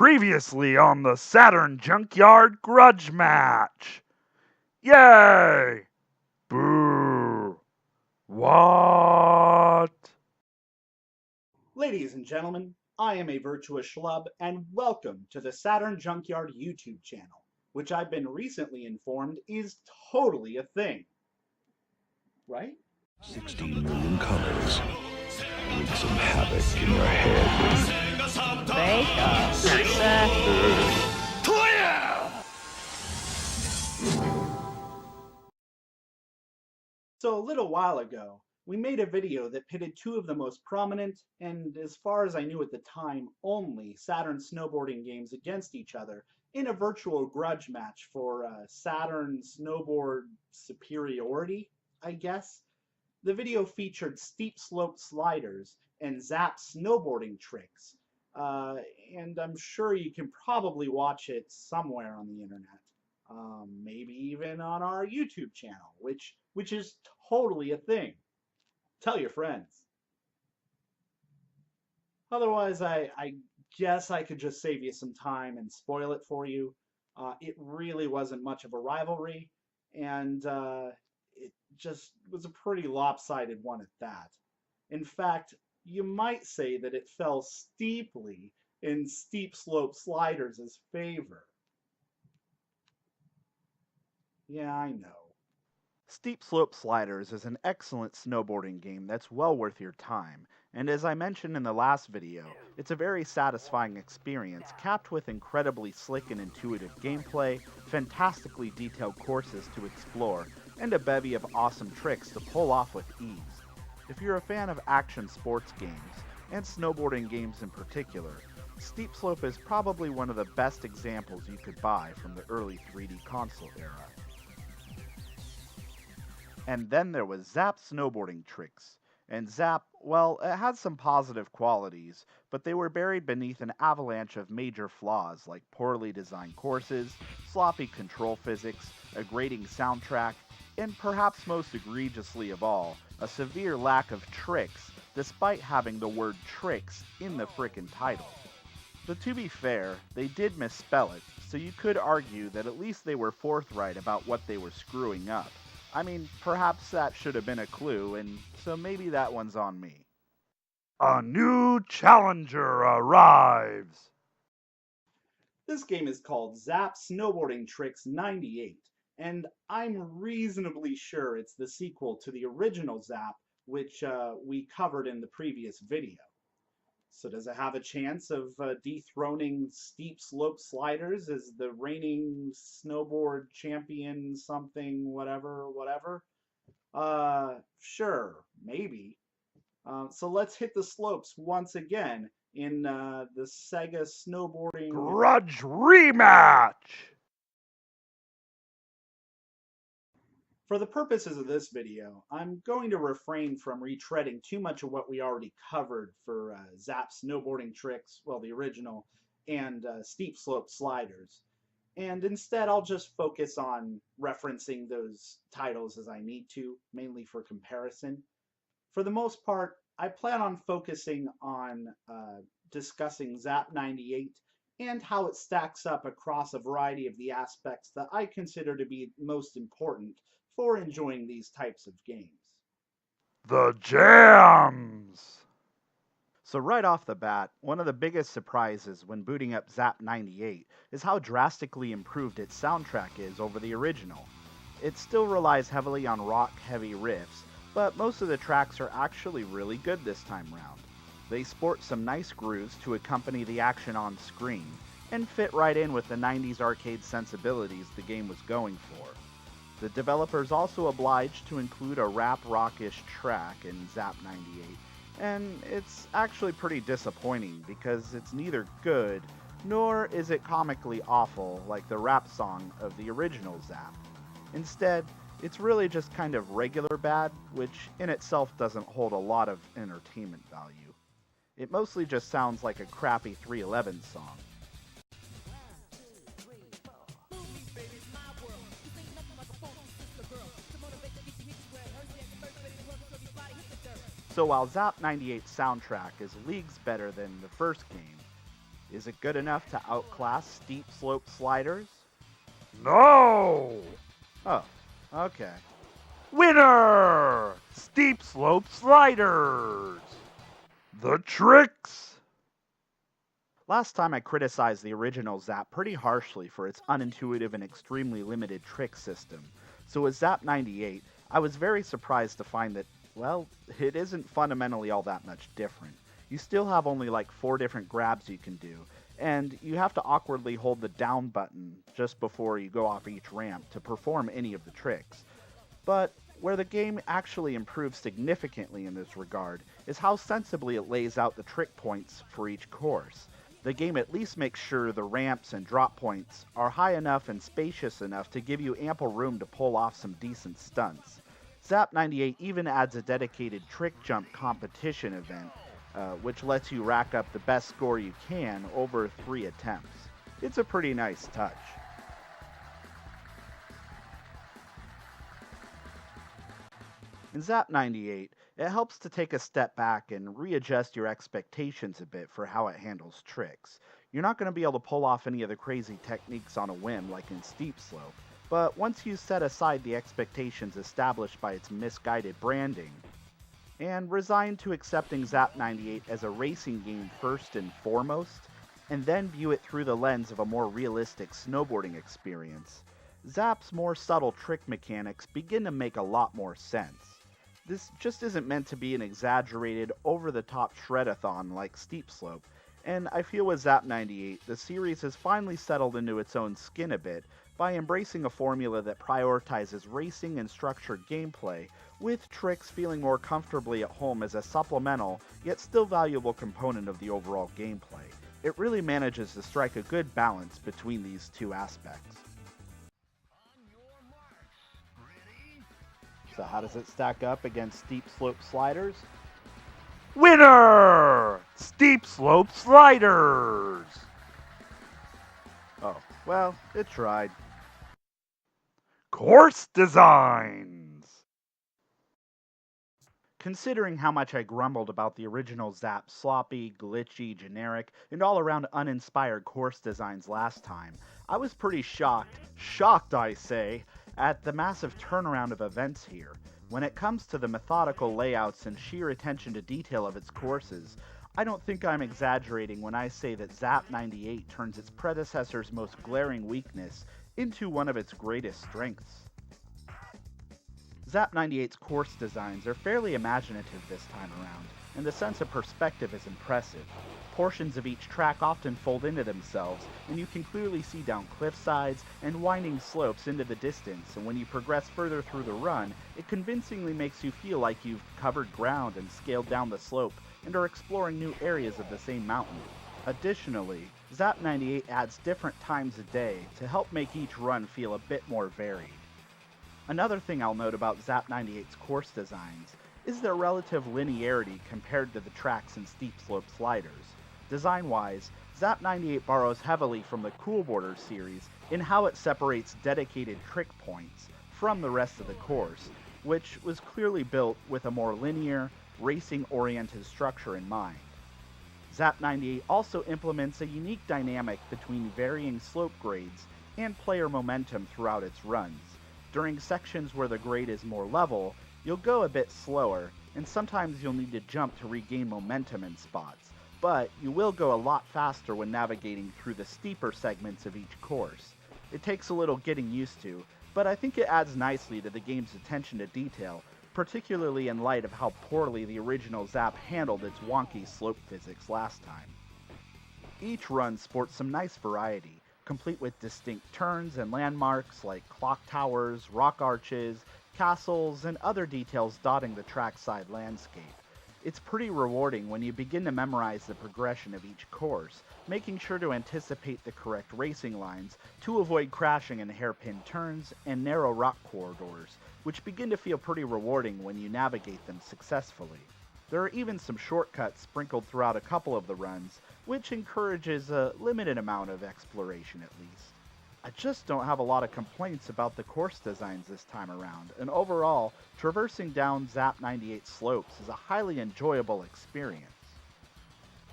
Previously on the Saturn Junkyard Grudge match. Yay! Boo! What? Ladies and gentlemen, I am a virtuous schlub, and welcome to the Saturn Junkyard YouTube channel, which I've been recently informed is totally a thing. Right? 16 million colors. Wreak some havoc in your head. So a little while ago, we made a video that pitted two of the most prominent, and as far as I knew at the time, only Saturn snowboarding games against each other in a virtual grudge match for Saturn snowboard superiority, I guess. The video featured steep slope sliders and Zap Snowboarding Trix, and I'm sure you can probably watch it somewhere on the internet. Maybe even on our YouTube channel, which is totally a thing. Tell your friends. Otherwise, I guess I could just save you some time and spoil it for you. It really wasn't much of a rivalry, and it just was a pretty lopsided one at that. In fact, you might say that it fell steeply in steep slope sliders' favor. Yeah, I know. Steep Slope Sliders is an excellent snowboarding game that's well worth your time, and as I mentioned in the last video, it's a very satisfying experience capped with incredibly slick and intuitive gameplay, fantastically detailed courses to explore, and a bevy of awesome tricks to pull off with ease. If you're a fan of action sports games, and snowboarding games in particular, Steep Slope is probably one of the best examples you could buy from the early 3D console era. And then there was Zap Snowboarding Trix. And Zap, well, it had some positive qualities, but they were buried beneath an avalanche of major flaws like poorly designed courses, sloppy control physics, a grating soundtrack, and perhaps most egregiously of all, a severe lack of tricks, despite having the word tricks in the frickin' title. But to be fair, they did misspell it, so you could argue that at least they were forthright about what they were screwing up. I mean, perhaps that should have been a clue, and so maybe that one's on me. A new challenger arrives! This game is called Zap Snowboarding Trix 98, and I'm reasonably sure it's the sequel to the original Zap, which we covered in the previous video. So does it have a chance of dethroning Steep Slope Sliders as the reigning snowboard champion something whatever? Sure, maybe. So let's hit the slopes once again in the Sega Snowboarding Grudge Rematch! For the purposes of this video, I'm going to refrain from retreading too much of what we already covered for Zap Snowboarding Trix, well, the original, and Steep Slope Sliders. And instead, I'll just focus on referencing those titles as I need to, mainly for comparison. For the most part, I plan on focusing on discussing Zap 98 and how it stacks up across a variety of the aspects that I consider to be most important for enjoying these types of games. The JAMZ! So right off the bat, one of the biggest surprises when booting up Zap 98 is how drastically improved its soundtrack is over the original. It still relies heavily on rock-heavy riffs, but most of the tracks are actually really good this time round. They sport some nice grooves to accompany the action on screen, and fit right in with the 90s arcade sensibilities the game was going for. The developers also obliged to include a rap-rockish track in Zap 98, and it's actually pretty disappointing because it's neither good nor is it comically awful like the rap song of the original Zap. Instead, it's really just kind of regular bad, which in itself doesn't hold a lot of entertainment value. It mostly just sounds like a crappy 311 song. So while Zap 98's soundtrack is leagues better than the first game, Is it good enough to outclass steep slope sliders? No! Oh, okay. Winner! Steep slope sliders! The Trix! Last time I criticized the original Zap pretty harshly for its unintuitive and extremely limited trick system. So with Zap 98, I was very surprised to find that, well, it isn't fundamentally all that much different. You still have only like 4 different grabs you can do, and you have to awkwardly hold the down button just before you go off each ramp to perform any of the tricks. But where the game actually improves significantly in this regard is how sensibly it lays out the trick points for each course. The game at least makes sure the ramps and drop points are high enough and spacious enough to give you ample room to pull off some decent stunts. Zap 98 even adds a dedicated trick jump competition event, which lets you rack up the best score you can over 3 attempts. It's a pretty nice touch. In Zap 98, it helps to take a step back and readjust your expectations a bit for how it handles tricks. You're not going to be able to pull off any of the crazy techniques on a whim like in Steep Slope, but once you set aside the expectations established by its misguided branding, and resign to accepting Zap 98 as a racing game first and foremost, and then view it through the lens of a more realistic snowboarding experience, Zap's more subtle trick mechanics begin to make a lot more sense. This just isn't meant to be an exaggerated, over-the-top shred-a-thon like Steep Slope, and I feel with Zap 98, the series has finally settled into its own skin a bit by embracing a formula that prioritizes racing and structured gameplay, with tricks feeling more comfortably at home as a supplemental, yet still valuable component of the overall gameplay. It really manages to strike a good balance between these two aspects. So how does it stack up against Steep Slope Sliders? Winner! Steep Slope Sliders! Oh, well, it tried. Course designs! Considering how much I grumbled about the original Zap's sloppy, glitchy, generic, and all-around uninspired course designs last time, I was pretty shocked I say, at the massive turnaround of events here. When it comes to the methodical layouts and sheer attention to detail of its courses, I don't think I'm exaggerating when I say that Zap 98 turns its predecessor's most glaring weakness into one of its greatest strengths. Zap 98's course designs are fairly imaginative this time around, and the sense of perspective is impressive. Portions of each track often fold into themselves, and you can clearly see down cliff sides and winding slopes into the distance, and when you progress further through the run, it convincingly makes you feel like you've covered ground and scaled down the slope and are exploring new areas of the same mountain. Additionally, Zap 98 adds different times a day to help make each run feel a bit more varied. Another thing I'll note about Zap 98's course designs is their relative linearity compared to the tracks in Steep Slope Sliders. Design-wise, Zap 98 borrows heavily from the Cool Border series in how it separates dedicated trick points from the rest of the course, which was clearly built with a more linear, racing-oriented structure in mind. Zap 98 also implements a unique dynamic between varying slope grades and player momentum throughout its runs. During sections where the grade is more level, you'll go a bit slower, and sometimes you'll need to jump to regain momentum in spots, but you will go a lot faster when navigating through the steeper segments of each course. It takes a little getting used to, but I think it adds nicely to the game's attention to detail, particularly in light of how poorly the original Zap handled its wonky slope physics last time. Each run sports some nice variety, complete with distinct turns and landmarks like clock towers, rock arches, castles, and other details dotting the trackside landscape. It's pretty rewarding when you begin to memorize the progression of each course, making sure to anticipate the correct racing lines to avoid crashing in hairpin turns and narrow rock corridors, which begin to feel pretty rewarding when you navigate them successfully. There are even some shortcuts sprinkled throughout a couple of the runs, which encourages a limited amount of exploration at least. I just don't have a lot of complaints about the course designs this time around, and overall, traversing down Zap 98 slopes is a highly enjoyable experience.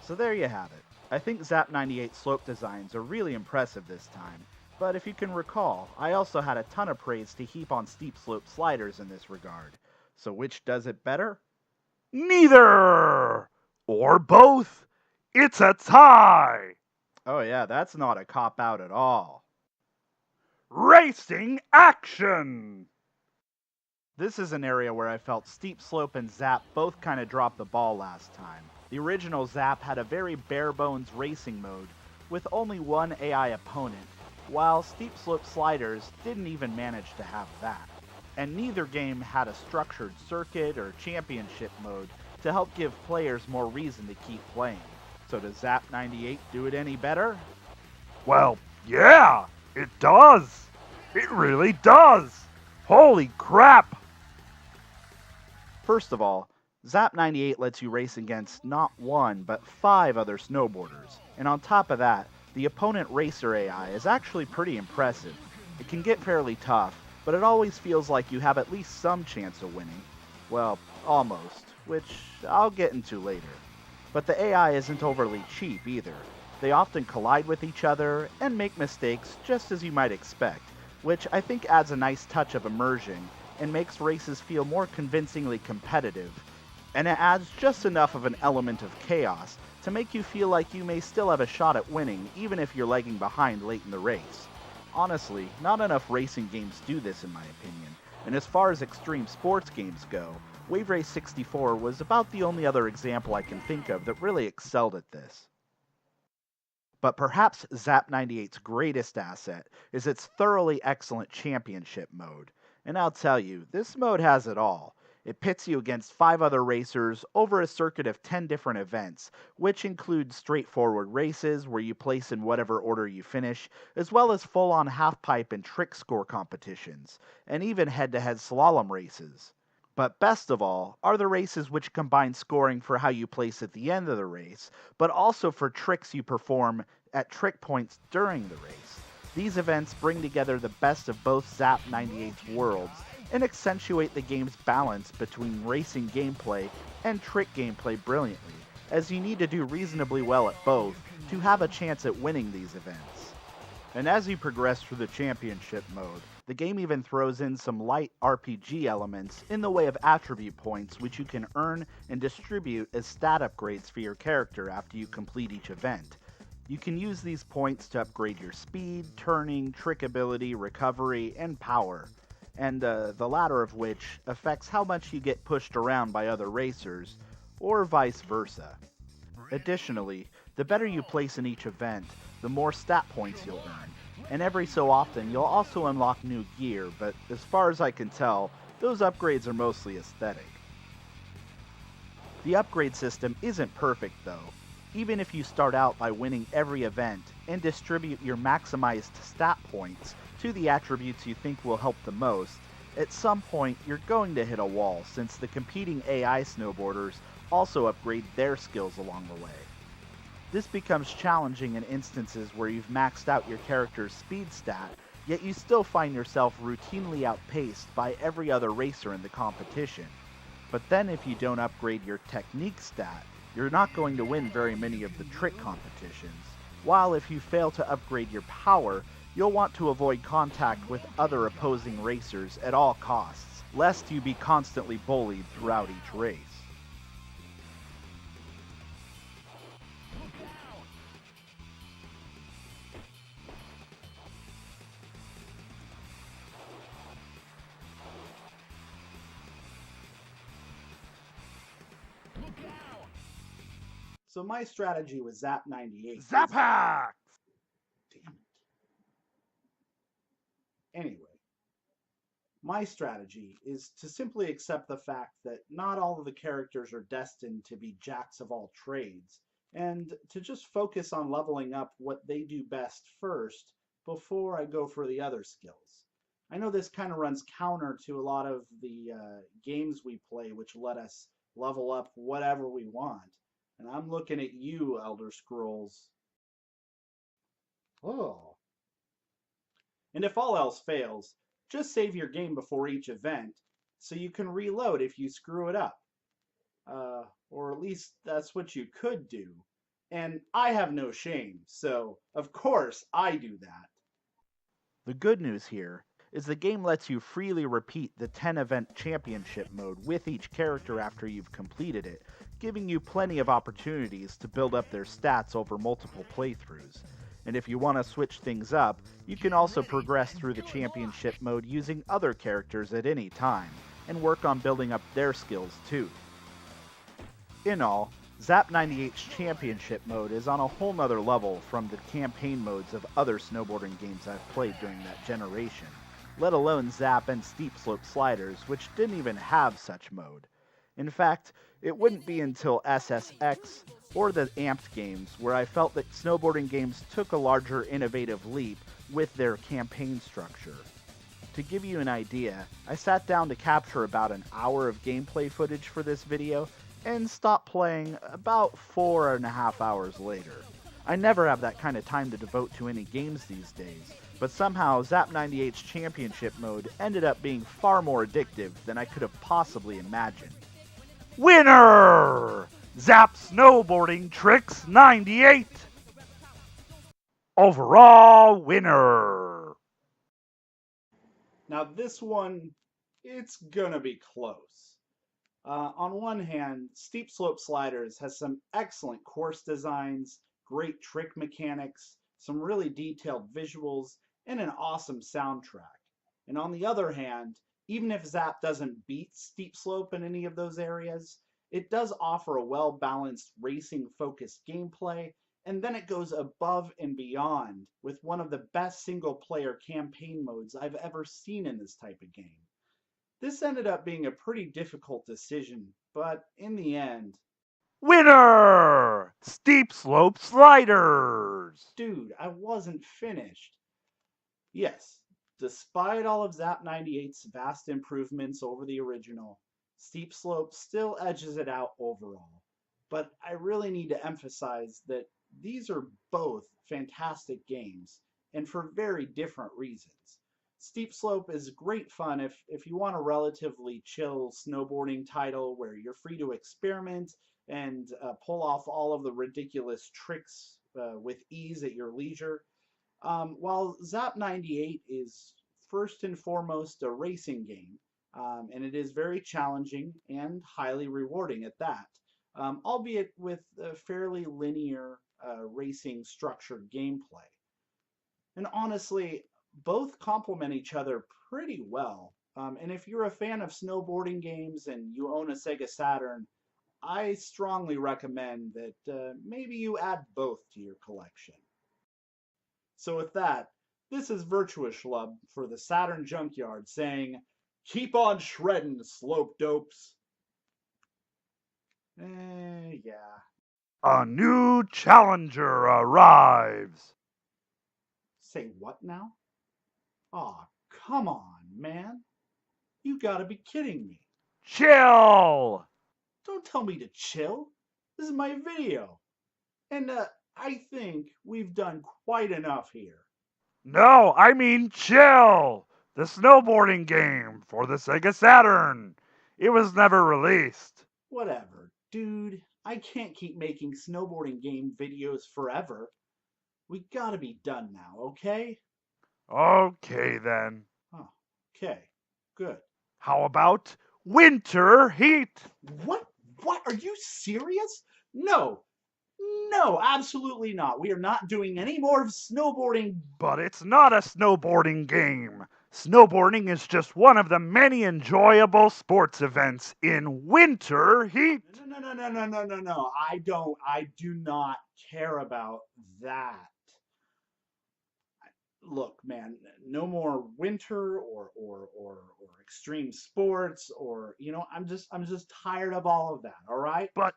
So there you have it. I think Zap 98 slope designs are really impressive this time, but if you can recall, I also had a ton of praise to heap on steep slope sliders in this regard. So which does it better? Neither! Or both. It's a tie! Oh yeah, that's not a cop-out at all. Racing action! This is an area where I felt Steep Slope and Zap both kind of dropped the ball last time. The original Zap had a very bare-bones racing mode, with only one AI opponent, while Steep Slope Sliders didn't even manage to have that. And neither game had a structured circuit or championship mode to help give players more reason to keep playing. So does Zap 98 do it any better? Well, yeah, it does. It really does. Holy crap! First of all, Zap 98 lets you race against not one, but 5 other snowboarders. And on top of that, the opponent racer AI is actually pretty impressive. It can get fairly tough, but it always feels like you have at least some chance of winning. Well, almost, which I'll get into later. But the AI isn't overly cheap either. They often collide with each other and make mistakes just as you might expect, which I think adds a nice touch of immersion and makes races feel more convincingly competitive. And it adds just enough of an element of chaos to make you feel like you may still have a shot at winning even if you're lagging behind late in the race. Honestly, not enough racing games do this in my opinion, and as far as extreme sports games go, Wave Race 64 was about the only other example I can think of that really excelled at this. But perhaps Zap 98's greatest asset is its thoroughly excellent championship mode. And I'll tell you, this mode has it all. It pits you against 5 other racers over a circuit of 10 different events, which include straightforward races where you place in whatever order you finish, as well as full-on half-pipe and trick score competitions, and even head-to-head slalom races. But best of all are the races which combine scoring for how you place at the end of the race, but also for tricks you perform at trick points during the race. These events bring together the best of both Zap 98's worlds and accentuate the game's balance between racing gameplay and trick gameplay brilliantly, as you need to do reasonably well at both to have a chance at winning these events. And as you progress through the championship mode, the game even throws in some light RPG elements in the way of attribute points which you can earn and distribute as stat upgrades for your character after you complete each event. You can use these points to upgrade your speed, turning, trick ability, recovery, and power, and the latter of which affects how much you get pushed around by other racers, or vice versa. Additionally, the better you place in each event, the more stat points you'll earn, and every so often you'll also unlock new gear, but as far as I can tell, those upgrades are mostly aesthetic. The upgrade system isn't perfect though. Even if you start out by winning every event and distribute your maximized stat points to the attributes you think will help the most, at some point you're going to hit a wall since the competing AI snowboarders also upgrade their skills along the way. This becomes challenging in instances where you've maxed out your character's speed stat, yet you still find yourself routinely outpaced by every other racer in the competition. But then if you don't upgrade your technique stat, you're not going to win very many of the trick competitions, while if you fail to upgrade your power, you'll want to avoid contact with other opposing racers at all costs, lest you be constantly bullied throughout each race. So my strategy with Zap 98 Zapax! Damn it. Anyway, my strategy is to simply accept the fact that not all of the characters are destined to be jacks of all trades, and to just focus on leveling up what they do best first before I go for the other skills. I know this kind of runs counter to a lot of the games we play, which let us level up whatever we want. And I'm looking at you, Elder Scrolls. Oh. And if all else fails, just save your game before each event so you can reload if you screw it up. Or at least that's what you could do. And I have no shame, so of course I do that. The good news here is the game lets you freely repeat the 10 event championship mode with each character after you've completed it, giving you plenty of opportunities to build up their stats over multiple playthroughs. And if you want to switch things up, you can also progress through the championship mode using other characters at any time, and work on building up their skills too. In all, Zap 98's championship mode is on a whole nother level from the campaign modes of other snowboarding games I've played during that generation, let alone Zap and Steep Slope Sliders, which didn't even have such mode. In fact, it wouldn't be until SSX or the Amped games where I felt that snowboarding games took a larger innovative leap with their campaign structure. To give you an idea, I sat down to capture about an hour of gameplay footage for this video and stopped playing about 4.5 hours later. I never have that kind of time to devote to any games these days, but somehow Zap 98's championship mode ended up being far more addictive than I could have possibly imagined. Winner! Zap Snowboarding Trix 98! Overall winner! Now, this one, it's gonna be close. On one hand, Steep Slope Sliders has some excellent course designs, great trick mechanics, some really detailed visuals, and an awesome soundtrack. And on the other hand, even if Zap doesn't beat Steep Slope in any of those areas, it does offer a well-balanced racing-focused gameplay, and then it goes above and beyond with one of the best single-player campaign modes I've ever seen in this type of game. This ended up being a pretty difficult decision, but in the end, Winner! Steep Slope Sliders! dude, I wasn't finished. Yes, despite all of Zap 98's vast improvements over the original, Steep Slope still edges it out overall. But I really need to emphasize that these are both fantastic games, and for very different reasons. Steep Slope is great fun if you want a relatively chill snowboarding title where you're free to experiment and pull off all of the ridiculous tricks with ease at your leisure. While Zap 98 is first and foremost a racing game, and it is very challenging and highly rewarding at that, albeit with a fairly linear racing structured gameplay. And honestly, both complement each other pretty well. And if you're a fan of snowboarding games and you own a Sega Saturn, I strongly recommend that maybe you add both to your collection. So with that, this is Virtua Schlub for the Saturn Junkyard saying, keep on shredding, slope dopes. Yeah. A new challenger arrives! Say what now? Aw, come on, man. You gotta be kidding me. Chill! Don't tell me to chill. This is my video. And I think we've done quite enough here. No, I mean chill! The snowboarding game for the Sega Saturn. It was never released. Whatever, dude. I can't keep making snowboarding game videos forever. We gotta be done now, okay? Okay then. Oh, okay. Good. How about winter heat? What? What? Are you serious? No. No, absolutely not. We are not doing any more of snowboarding. But it's not a snowboarding game. Snowboarding is just one of the many enjoyable sports events in winter heat. No. I do not care about that. Look, man, no more winter or extreme sports or I'm just tired of all of that, all right? But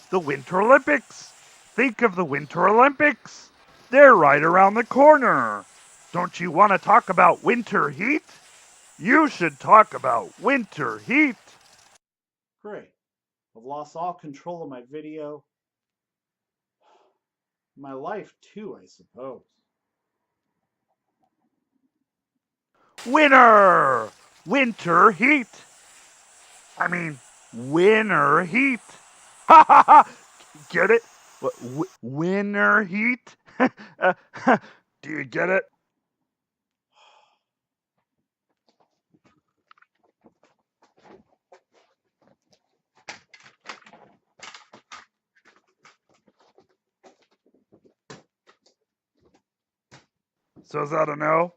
the Winter Olympics. Think of the Winter Olympics. They're right around the corner. Don't you want to talk about winter heat? You should talk about winter heat. Great. I've lost all control of my video. My life too, I suppose. Winter! Winter heat! I mean, winter heat! Ha ha ha! Get it? Winner heat? Do you get it? So is that a no?